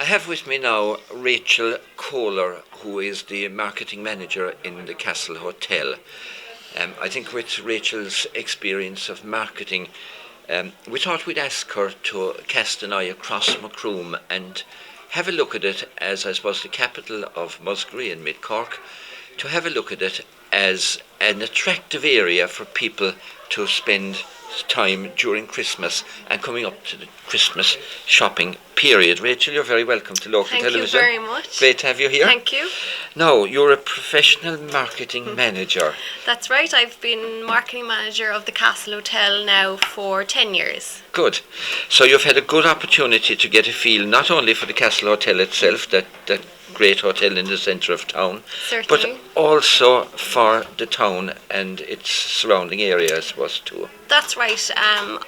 I have with me now Rachael Kohler, who is the marketing manager in the Castle Hotel. I think with Rachel's experience of marketing, we thought we'd ask her to cast an eye across Macroom and have a look at it as, I suppose, the capital of Musgrave and Mid-Cork, to have a look at it as an attractive area for people to spend time during Christmas and coming up to the Christmas shopping period. Rachel, you're very welcome to Local Television. Thank you very much. Great to have you here. Thank you. Now, you're a professional marketing manager. That's right. I've been marketing manager of the Castle Hotel now for 10 years. Good. So you've had a good opportunity to get a feel not only for the Castle Hotel itself, that great hotel in the centre of town, Certainly. but also for the town and its surrounding area, I suppose, too. That's right.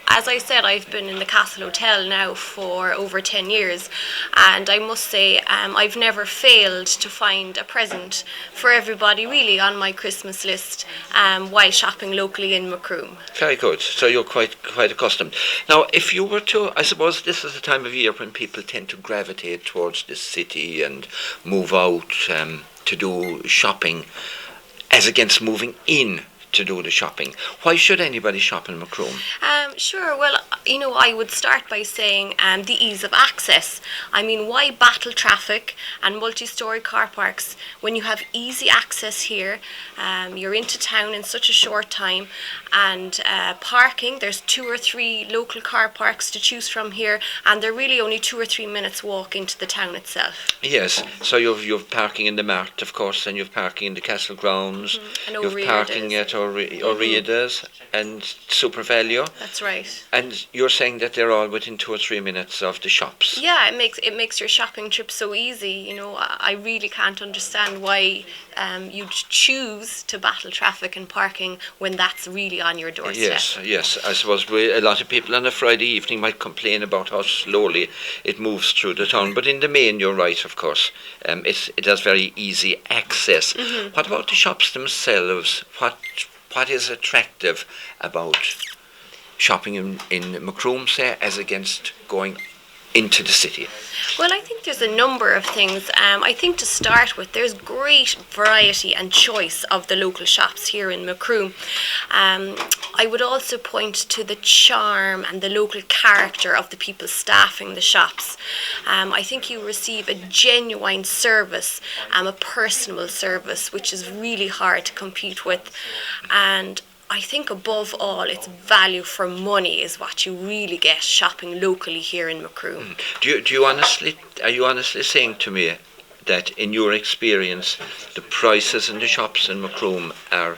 As I said, I've been in the Castle Hotel now for over 10 years, and I must say I've never failed to find a present for everybody really on my Christmas list while shopping locally in Macroom. Very good. So you're quite accustomed. Now, if you were to, I suppose this is the time of year when people tend to gravitate towards the city and move out to do shopping, as against moving in to do the shopping. Why should anybody shop in Macroom? Sure. Well, I would start by saying the ease of access. I mean, why battle traffic and multi-storey car parks when you have easy access here? You're into town in such a short time, and parking, there's 2 or 3 local car parks to choose from here, and they're really only 2 or 3 minutes walk into the town itself. Yes, so you've parking in the Mart, of course, and you've parking in the Castle grounds, And you've parking at O'Riordan's and Super Value. That's right. And you're saying that they're all within 2 or 3 minutes of the shops. Yeah, it makes your shopping trip so easy. I really can't understand why you'd choose to battle traffic and parking when that's really on your doorstep. Yes. I suppose a lot of people on a Friday evening might complain about how slowly it moves through the town, but in the main, you're right, of course. It has very easy access. Mm-hmm. What about the shops themselves? What is attractive about shopping in Macroom, say, as against going into the city? Well, I think there's a number of things. I think to start with, there's great variety and choice of the local shops here in Macroom. I would also point to the charm and the local character of the people staffing the shops. I think you receive a genuine service, a personal service, which is really hard to compete with. And I think above all, it's value for money is what you really get shopping locally here in Macroom. Are you honestly saying to me that in your experience, the prices in the shops in Macroom are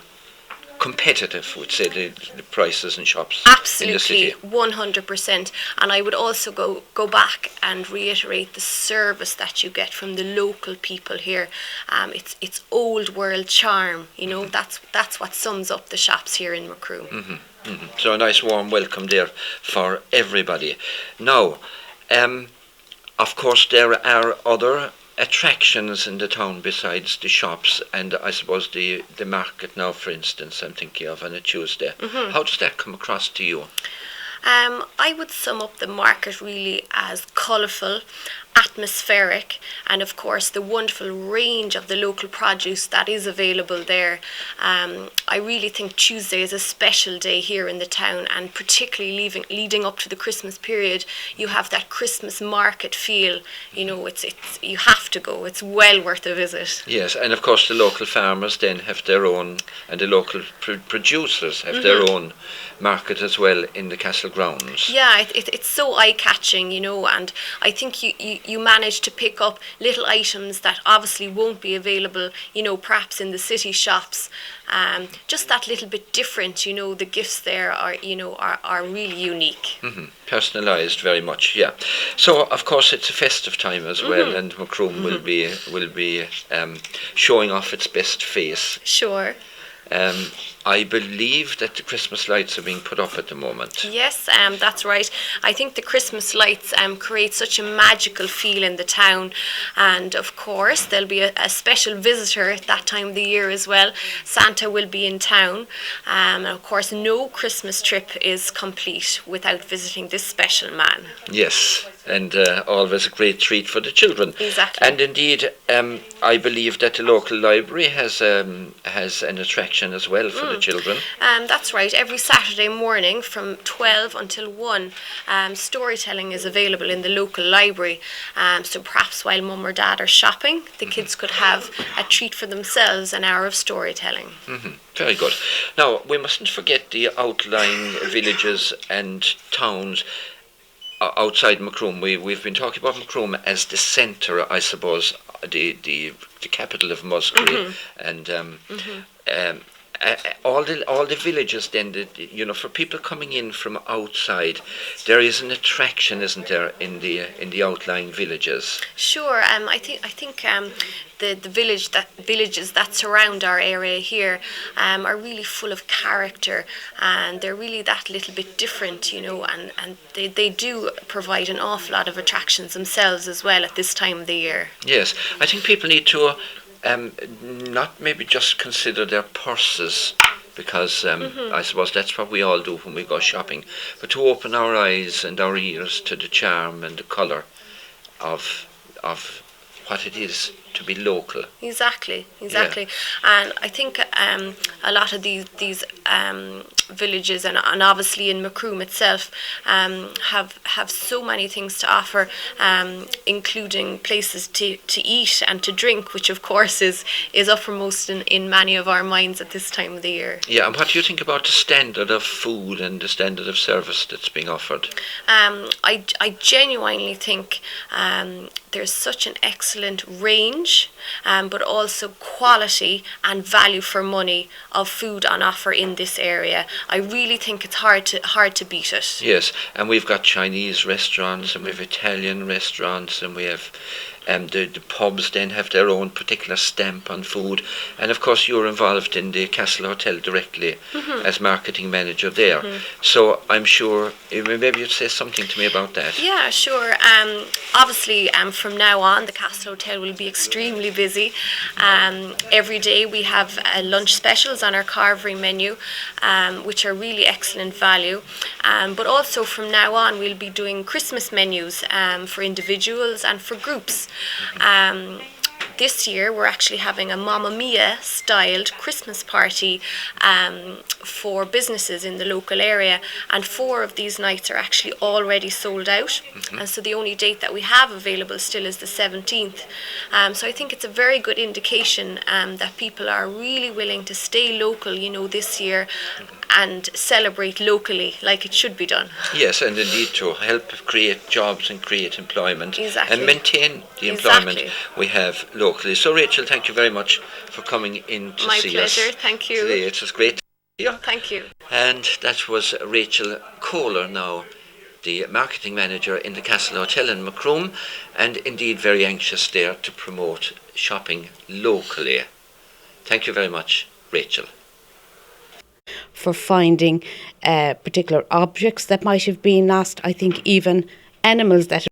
competitive, would say, the prices in shops in the city? Absolutely, 100%. And I would also go back and reiterate the service that you get from the local people here. It's old world charm, that's what sums up the shops here in Macroom. So a nice warm welcome there for everybody. Now, of course, there are other attractions in the town besides the shops, and I suppose the market now, for instance, I'm thinking of on a Tuesday. How does that come across to you? I would sum up the market really as colourful, atmospheric, and of course the wonderful range of the local produce that is available there. I really think Tuesday is a special day here in the town, and particularly leading up to the Christmas period, you have that Christmas market feel. It's you have to go. It's well worth a visit. Yes, and of course the local farmers then have their own, and the local producers have their own market as well in the castle grounds. Yeah, it's so eye-catching, and I think you manage to pick up little items that obviously won't be available, perhaps in the city shops. Just that little bit different, the gifts there are really unique. Personalised very much, yeah. So of course it's a festive time as well, and Macroom will be showing off its best face. Sure. I believe that the Christmas lights are being put up at the moment. Yes, that's right. I think the Christmas lights create such a magical feel in the town, and of course there'll be a special visitor at that time of the year as well. Santa will be in town, and of course no Christmas trip is complete without visiting this special man. Yes, and always a great treat for the children. Exactly. And indeed, I believe that the local library has an attraction as well for the children. That's right. Every Saturday morning from 12 until 1, storytelling is available in the local library. So perhaps while mum or dad are shopping, the kids could have a treat for themselves, an hour of storytelling. Very good. Now, we mustn't forget the outlying villages and towns outside Macroom. We've been talking about Macroom as the centre, I suppose, the capital of Musgrave, and all the villages. Then, for people coming in from outside, there is an attraction, isn't there, in the outlying villages? Sure. I think the villages that surround our area here are really full of character, and they're really that little bit different, and they do provide an awful lot of attractions themselves as well at this time of the year. Yes, I think people need to not maybe just consider their purses, because I suppose that's what we all do when we go shopping, but to open our eyes and our ears to the charm and the colour of what it is to be local. Exactly. Yeah. And I think a lot of these villages and obviously in Macroom itself have so many things to offer, including places to eat and to drink, which of course is uppermost in many of our minds at this time of the year. Yeah, and what do you think about the standard of food and the standard of service that's being offered? I genuinely think there's such an excellent range, but also quality and value for money of food on offer in this area. I really think it's hard to beat it. Yes, and we've got Chinese restaurants, and we have Italian restaurants, and we have the pubs then have their own particular stamp on food. And of course you're involved in the Castle Hotel directly as marketing manager there. So I'm sure, maybe you'd say something to me about that. Yeah, sure. Obviously, from now on, the Castle Hotel will be extremely busy. Every day we have lunch specials on our carvery menu, which are really excellent value. But also from now on, we'll be doing Christmas menus for individuals and for groups. This year we're actually having a Mamma Mia styled Christmas party for businesses in the local area, and 4 of these nights are actually already sold out, and so the only date that we have available still is the 17th. So I think it's a very good indication that people are really willing to stay local, this year, and celebrate locally like it should be done. Yes, and indeed to help create jobs and create employment. Exactly. And maintain the employment we have locally. So Rachel, thank you very much for coming in to My see us. pleasure, thank you. Today. It was great to see you. Thank you. And that was Rachael Kohler, now the marketing manager in the Castle Hotel in Macroom, and indeed very anxious there to promote shopping locally. Thank you very much, Rachael. For finding particular objects that might have been lost. I think even animals that